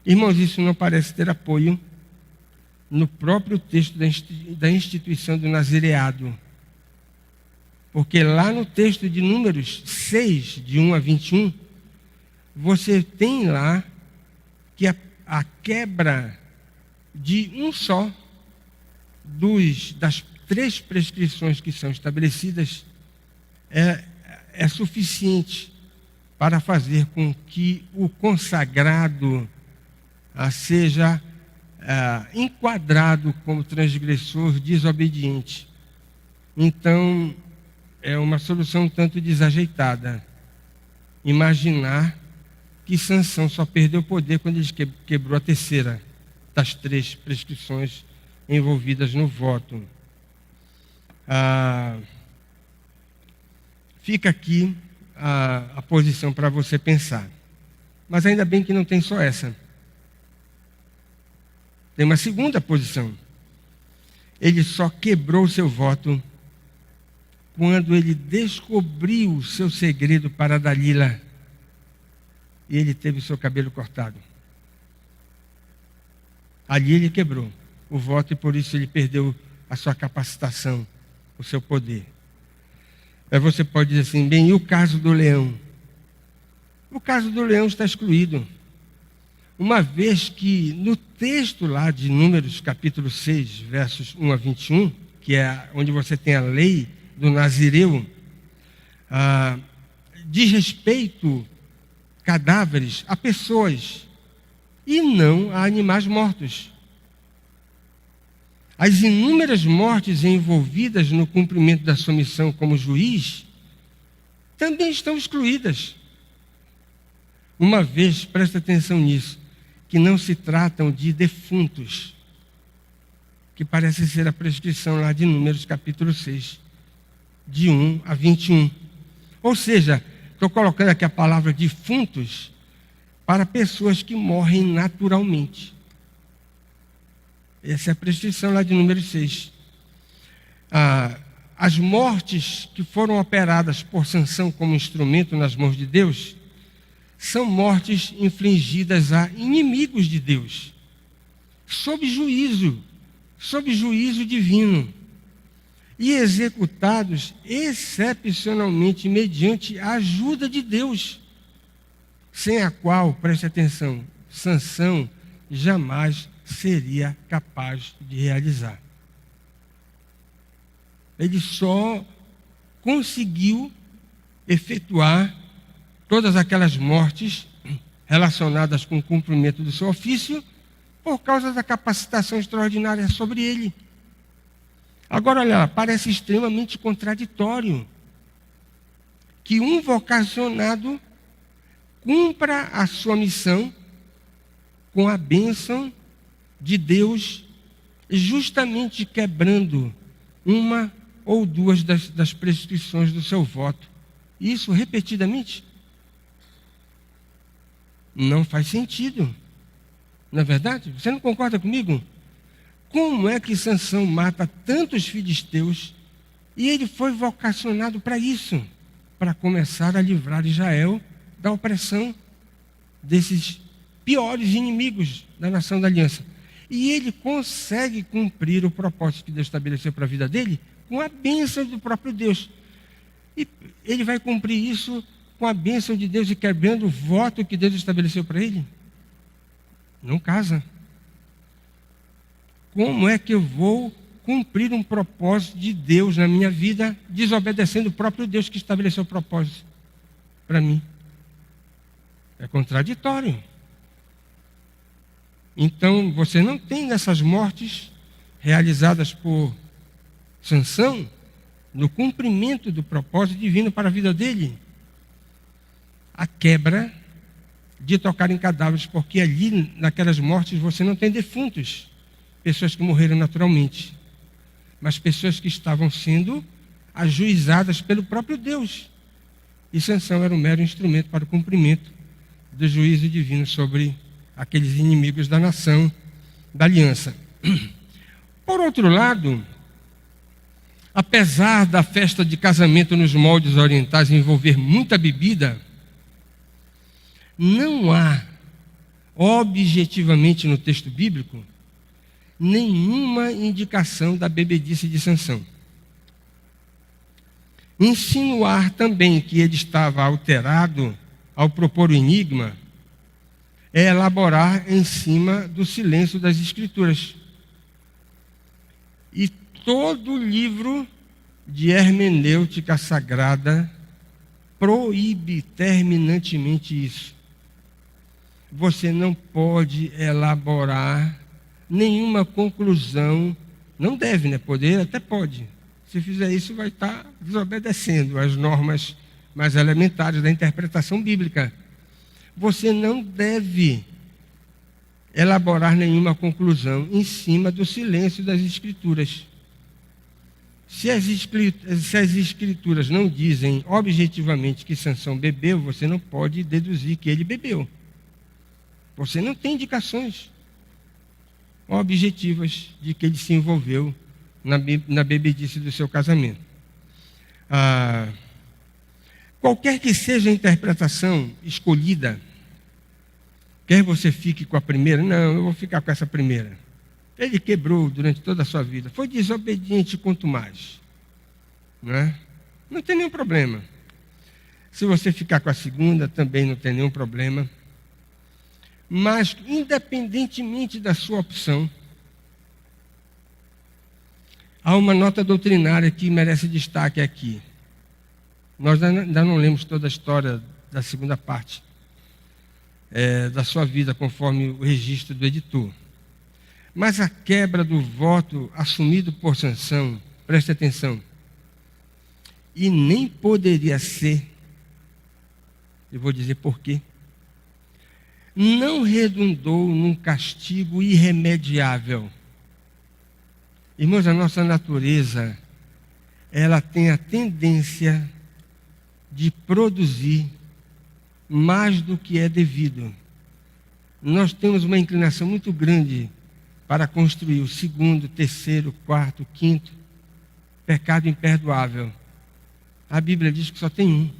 Irmãos, isso não parece ter apoio no próprio texto da instituição do nazireado. Porque lá no texto de Números 6, de 1 a 21, você tem lá que a quebra de um só das 3 prescrições que são estabelecidas é suficiente para fazer com que o consagrado seja enquadrado como transgressor desobediente. Então, é uma solução um tanto desajeitada imaginar que Sansão só perdeu o poder quando ele quebrou a terceira das 3 prescrições envolvidas no voto. Fica aqui a posição para você pensar. Mas ainda bem que não tem só essa. Tem uma segunda posição. Ele só quebrou o seu voto quando ele descobriu o seu segredo para Dalila e ele teve o seu cabelo cortado. Ali ele quebrou o voto e por isso ele perdeu a sua capacitação, o seu poder. Aí você pode dizer assim, bem, e o caso do leão? O caso do leão está excluído. Uma vez que no texto lá de Números capítulo 6, versos 1 a 21, que é onde você tem a lei do Nazireu, diz respeito cadáveres a pessoas e não a animais mortos. As inúmeras mortes envolvidas no cumprimento da sua missão como juiz também estão excluídas. Uma vez, presta atenção nisso, que não se tratam de defuntos, que parece ser a prescrição lá de Números capítulo 6, de 1 a 21. Ou seja, estou colocando aqui a palavra defuntos para pessoas que morrem naturalmente. Essa é a prescrição lá de Números 6. As mortes que foram operadas por Sansão como instrumento nas mãos de Deus são mortes infligidas a inimigos de Deus, sob juízo divino, e executados excepcionalmente mediante a ajuda de Deus, sem a qual, preste atenção, Sansão jamais seria capaz de realizar. Ele só conseguiu efetuar todas aquelas mortes relacionadas com o cumprimento do seu ofício por causa da capacitação extraordinária sobre ele. Agora, olha, parece extremamente contraditório que um vocacionado cumpra a sua missão com a bênção de Deus, justamente quebrando uma ou duas das prescrições do seu voto. Isso repetidamente. Não faz sentido. Não é verdade? Você não concorda comigo? Como é que Sansão mata tantos filisteus e ele foi vocacionado para isso? Para começar a livrar Israel da opressão desses piores inimigos da nação da aliança. E ele consegue cumprir o propósito que Deus estabeleceu para a vida dele com a bênção do próprio Deus. E ele vai cumprir isso com a bênção de Deus e quebrando o voto que Deus estabeleceu para ele? Não casa. Como é que eu vou cumprir um propósito de Deus na minha vida, desobedecendo o próprio Deus que estabeleceu o propósito para mim? É contraditório. Então, você não tem nessas mortes realizadas por Sansão, no cumprimento do propósito divino para a vida dele, a quebra de tocar em cadáveres, porque ali, naquelas mortes, você não tem defuntos, pessoas que morreram naturalmente, mas pessoas que estavam sendo ajuizadas pelo próprio Deus. E Sansão era um mero instrumento para o cumprimento do juízo divino sobre aqueles inimigos da nação, da aliança. Por outro lado, apesar da festa de casamento nos moldes orientais envolver muita bebida, não há, objetivamente no texto bíblico, nenhuma indicação da bebedice de Sansão. Insinuar também que ele estava alterado ao propor o enigma é elaborar em cima do silêncio das Escrituras. E todo livro de hermenêutica sagrada proíbe terminantemente isso. Você não pode elaborar nenhuma conclusão, não deve, né? Poder até pode. Se fizer isso, vai estar desobedecendo às normas mais elementares da interpretação bíblica. Você não deve elaborar nenhuma conclusão em cima do silêncio das Escrituras. Se as Escrituras não dizem objetivamente que Sansão bebeu, você não pode deduzir que ele bebeu. Você não tem indicações objetivas de que ele se envolveu na bebedice do seu casamento. Qualquer que seja a interpretação escolhida, quer você fique com a primeira, não, eu vou ficar com essa primeira. Ele quebrou durante toda a sua vida, foi desobediente quanto mais. Não tem nenhum problema. Se você ficar com a segunda, também não tem nenhum problema. Mas, independentemente da sua opção, há uma nota doutrinária que merece destaque aqui. Nós ainda não lemos toda a história da segunda parte da sua vida, conforme o registro do editor. Mas a quebra do voto assumido por Sansão, preste atenção, e nem poderia ser, eu vou dizer por quê, não redundou num castigo irremediável. Irmãos, a nossa natureza, ela tem a tendência de produzir mais do que é devido. Nós temos uma inclinação muito grande para construir o segundo, terceiro, quarto, quinto pecado imperdoável. A Bíblia diz que só tem um.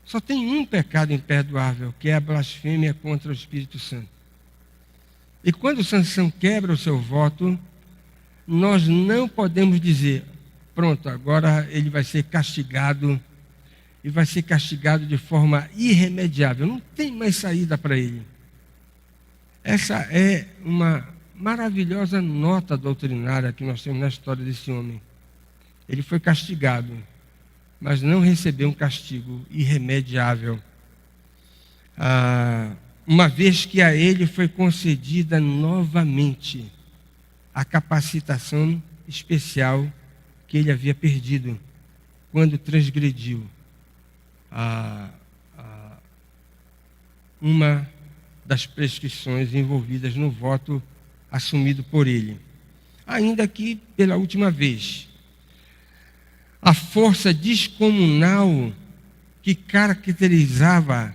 Só tem um pecado imperdoável, que é a blasfêmia contra o Espírito Santo. E quando Sansão quebra o seu voto, nós não podemos dizer, pronto, agora ele vai ser castigado, e vai ser castigado de forma irremediável. Não tem mais saída para ele. Essa é uma maravilhosa nota doutrinária que nós temos na história desse homem. Ele foi castigado, mas não recebeu um castigo irremediável. Uma vez que a ele foi concedida novamente a capacitação especial que ele havia perdido quando transgrediu uma das prescrições envolvidas no voto assumido por ele. Ainda que pela última vez, a força descomunal que caracterizava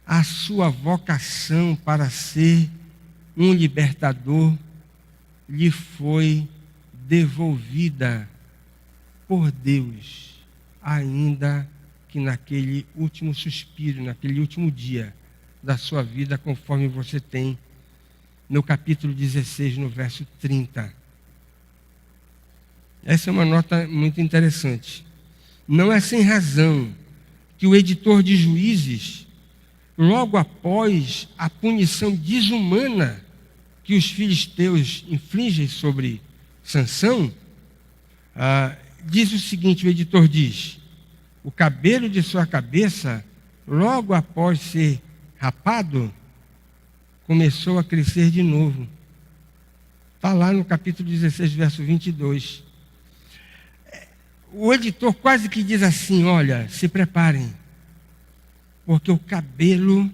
a sua vocação para ser um libertador lhe foi devolvida por Deus, ainda que naquele último suspiro, naquele último dia da sua vida, conforme você tem no capítulo 16, no verso 30. Essa é uma nota muito interessante. Não é sem razão que o editor de Juízes, logo após a punição desumana que os filisteus infligem sobre Sansão, diz o seguinte, o editor diz: o cabelo de sua cabeça, logo após ser rapado, começou a crescer de novo. Está lá no capítulo 16, verso 22. O editor quase que diz assim: olha, se preparem, porque o cabelo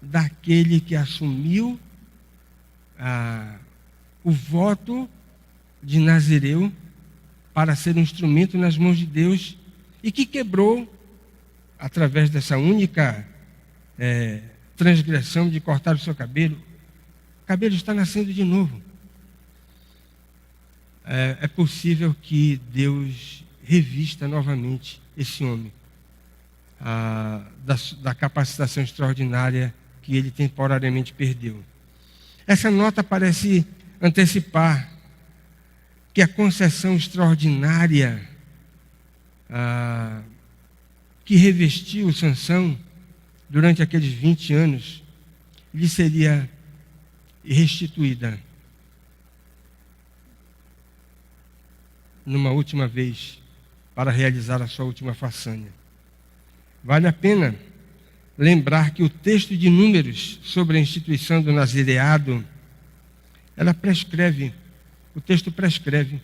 daquele que assumiu o voto de Nazireu para ser um instrumento nas mãos de Deus e que quebrou, através dessa única transgressão de cortar o seu cabelo, o cabelo está nascendo de novo. É possível que Deus revista novamente esse homem da capacitação extraordinária que ele temporariamente perdeu. Essa nota parece antecipar que a concessão extraordinária que revestiu Sansão durante aqueles 20 anos lhe seria restituída numa última vez para realizar a sua última façanha. Vale a pena lembrar que o texto de Números sobre a instituição do nazireado, o texto prescreve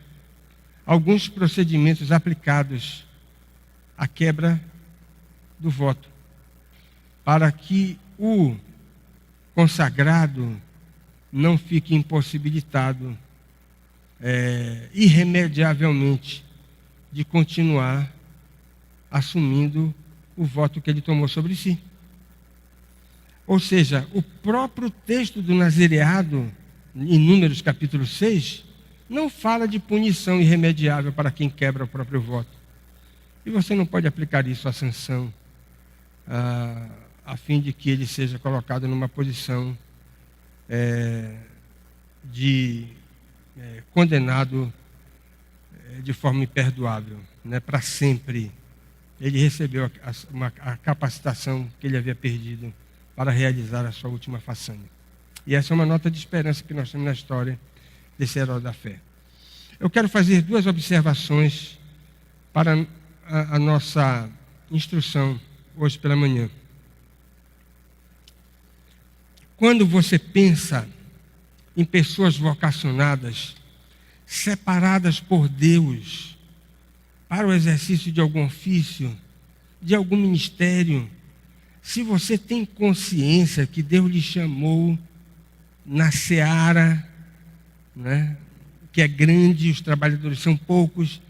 alguns procedimentos aplicados à quebra do voto, para que o consagrado não fique impossibilitado irremediavelmente de continuar assumindo o voto que ele tomou sobre si. Ou seja, o próprio texto do nazireado, em Números capítulo 6, não fala de punição irremediável para quem quebra o próprio voto. E você não pode aplicar isso a Sansão, a fim de que ele seja colocado numa posição de condenado de forma imperdoável, para sempre. Ele recebeu a capacitação que ele havia perdido para realizar a sua última façanha. E essa é uma nota de esperança que nós temos na história desse herói da fé. Eu quero fazer 2 observações para a nossa instrução hoje pela manhã. Quando você pensa em pessoas vocacionadas, separadas por Deus para o exercício de algum ofício, de algum ministério, se você tem consciência que Deus lhe chamou na seara, que é grande, os trabalhadores são poucos,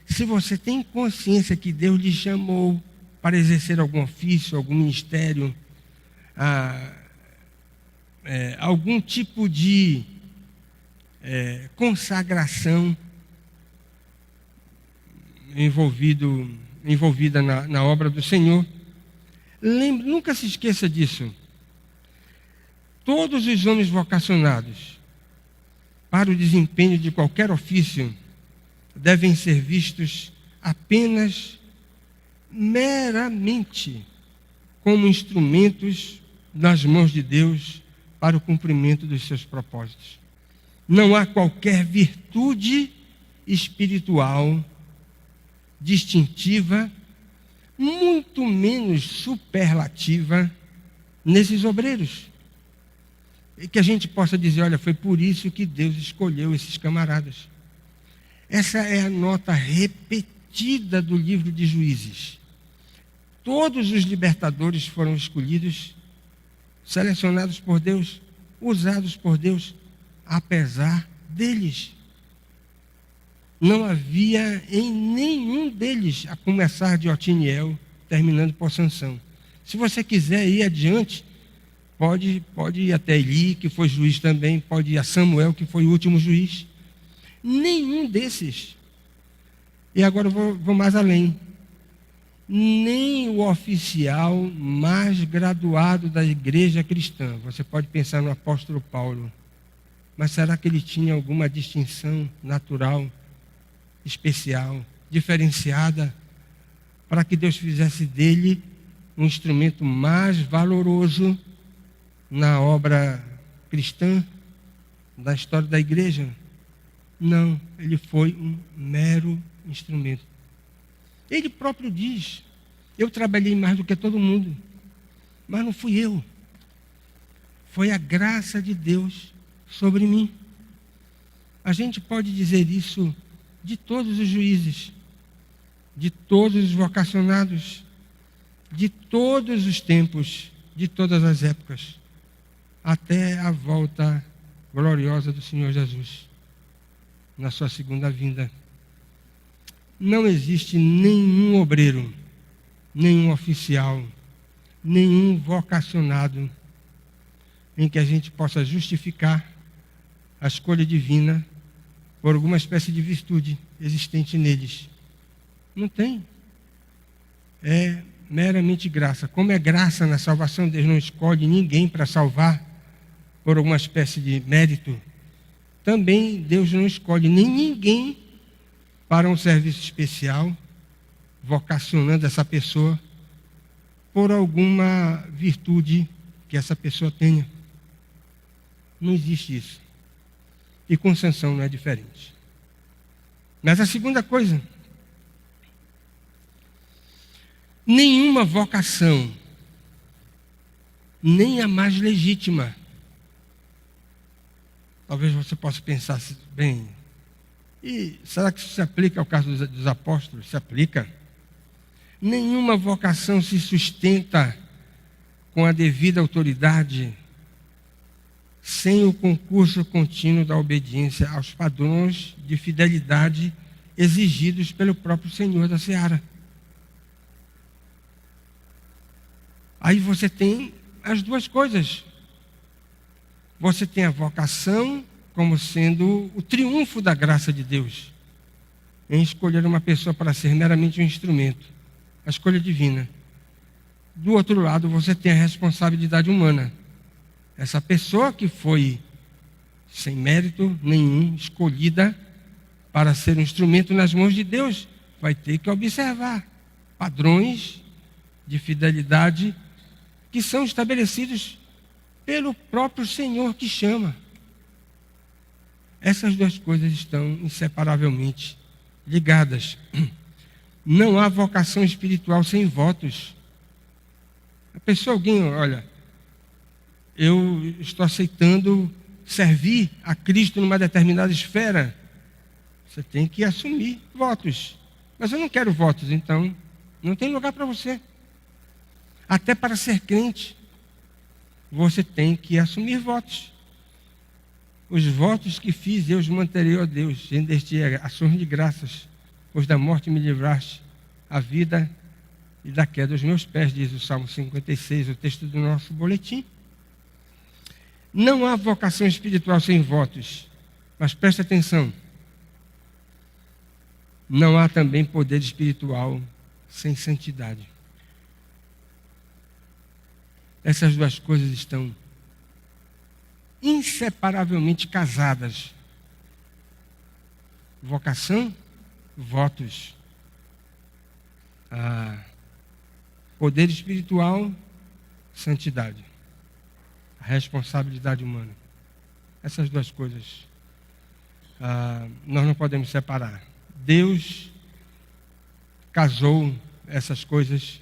se você tem consciência que Deus lhe chamou para exercer algum ofício, algum ministério, algum tipo de consagração envolvida na obra do Senhor, nunca se esqueça disso. Todos os homens vocacionados para o desempenho de qualquer ofício devem ser vistos apenas meramente como instrumentos nas mãos de Deus para o cumprimento dos seus propósitos. Não há qualquer virtude espiritual distintiva, muito menos superlativa, nesses obreiros. E que a gente possa dizer, olha, foi por isso que Deus escolheu esses camaradas. Essa é a nota repetida do livro de Juízes. Todos os libertadores foram escolhidos, selecionados por Deus, usados por Deus, apesar deles. Não havia em nenhum deles, a começar de Otiniel, terminando por Sansão. Se você quiser ir adiante, pode ir até Eli, que foi juiz também, pode ir a Samuel, que foi o último juiz. Nenhum desses. E agora eu vou mais além. Nem o oficial mais graduado da igreja cristã. Você pode pensar no apóstolo Paulo. Mas será que ele tinha alguma distinção natural, especial, diferenciada, para que Deus fizesse dele um instrumento mais valoroso na obra cristã, na história da igreja? Não, ele foi um mero instrumento. Ele próprio diz, eu trabalhei mais do que todo mundo, mas não fui eu. Foi a graça de Deus sobre mim. A gente pode dizer isso de todos os juízes, de todos os vocacionados, de todos os tempos, de todas as épocas, até a volta gloriosa do Senhor Jesus, na sua segunda vinda. Não existe nenhum obreiro, nenhum oficial, nenhum vocacionado em que a gente possa justificar a escolha divina por alguma espécie de virtude existente neles. Não tem. É meramente graça. Como é graça na salvação, Deus não escolhe ninguém para salvar por alguma espécie de mérito. Também Deus não escolhe nem ninguém para um serviço especial, vocacionando essa pessoa por alguma virtude que essa pessoa tenha. Não existe isso. E com Sansão não é diferente. Mas a segunda coisa, nenhuma vocação, nem a mais legítima. Talvez você possa pensar bem, e será que isso se aplica ao caso dos apóstolos? Se aplica. Nenhuma vocação se sustenta com a devida autoridade sem o concurso contínuo da obediência aos padrões de fidelidade exigidos pelo próprio Senhor da Seara. Aí você tem as duas coisas. Você tem a vocação como sendo o triunfo da graça de Deus em escolher uma pessoa para ser meramente um instrumento, a escolha divina. Do outro lado, você tem a responsabilidade humana. Essa pessoa que foi, sem mérito nenhum, escolhida para ser um instrumento nas mãos de Deus, vai ter que observar padrões de fidelidade que são estabelecidos pelo próprio Senhor que chama. Essas duas coisas estão inseparavelmente ligadas. Não há vocação espiritual sem votos. A pessoa, alguém, olha, eu estou aceitando servir a Cristo numa determinada esfera. Você tem que assumir votos. Mas eu não quero votos, então não tem lugar para você. Até para ser crente, você tem que assumir votos. Os votos que fiz, eu os manterei, ó Deus, render-te ações de graças, pois da morte me livraste, a vida e da queda dos meus pés, diz o Salmo 56, o texto do nosso boletim. Não há vocação espiritual sem votos, mas preste atenção, não há também poder espiritual sem santidade. Essas duas coisas estão inseparavelmente casadas. Vocação, votos. Poder espiritual, santidade. A responsabilidade humana. Essas duas coisas nós não podemos separar. Deus casou essas coisas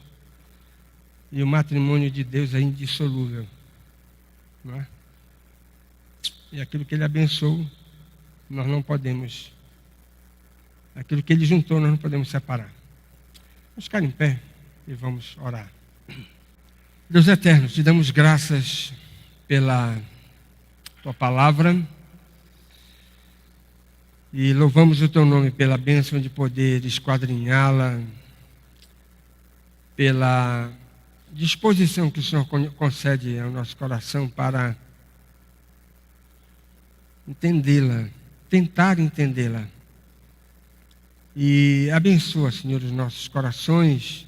e o matrimônio de Deus é indissolúvel. Não é? E aquilo que Ele abençoou, nós não podemos. Aquilo que Ele juntou, nós não podemos separar. Vamos ficar em pé e vamos orar. Deus eterno, te damos graças pela Tua palavra e louvamos o Teu nome pela bênção de poder esquadrinhá-la, pela disposição que o Senhor concede ao nosso coração para entendê-la, tentar entendê-la. E abençoa, Senhor, os nossos corações,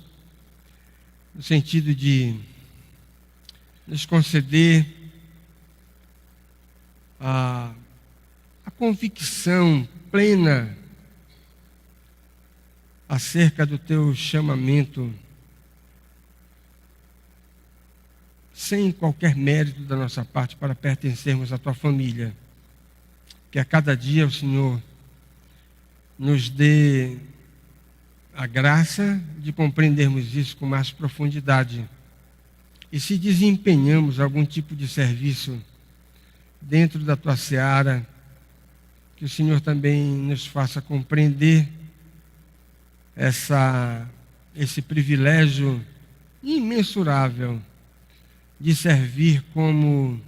no sentido de nos conceder a convicção plena acerca do Teu chamamento, sem qualquer mérito da nossa parte para pertencermos à Tua família. Que a cada dia o Senhor nos dê a graça de compreendermos isso com mais profundidade, e se desempenhamos algum tipo de serviço dentro da tua seara, que o Senhor também nos faça compreender esse privilégio imensurável de servir como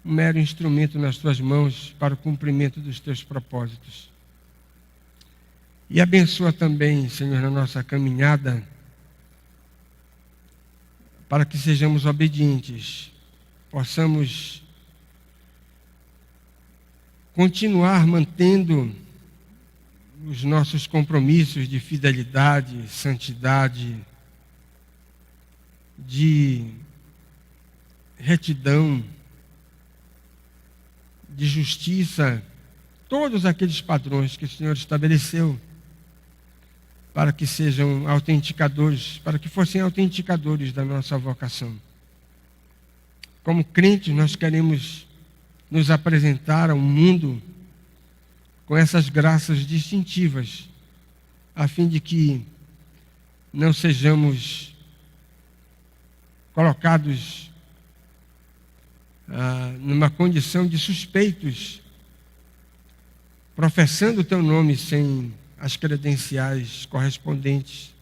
um mero instrumento nas tuas mãos para o cumprimento dos teus propósitos. E abençoa também, Senhor, na nossa caminhada, para que sejamos obedientes, possamos continuar mantendo os nossos compromissos de fidelidade, santidade, de retidão, de justiça, todos aqueles padrões que o Senhor estabeleceu para que sejam autenticadores, para que fossem autenticadores da nossa vocação. Como crentes, nós queremos nos apresentar ao mundo com essas graças distintivas, a fim de que não sejamos colocados numa condição de suspeitos, professando o teu nome sem as credenciais correspondentes.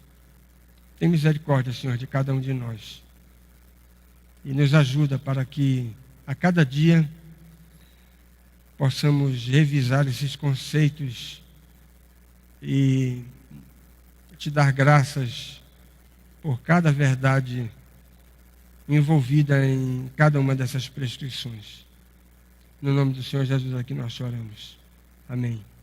Tem misericórdia, Senhor, de cada um de nós. E nos ajuda para que a cada dia possamos revisar esses conceitos e te dar graças por cada verdade envolvida em cada uma dessas prescrições. No nome do Senhor Jesus aqui nós choramos. Amém.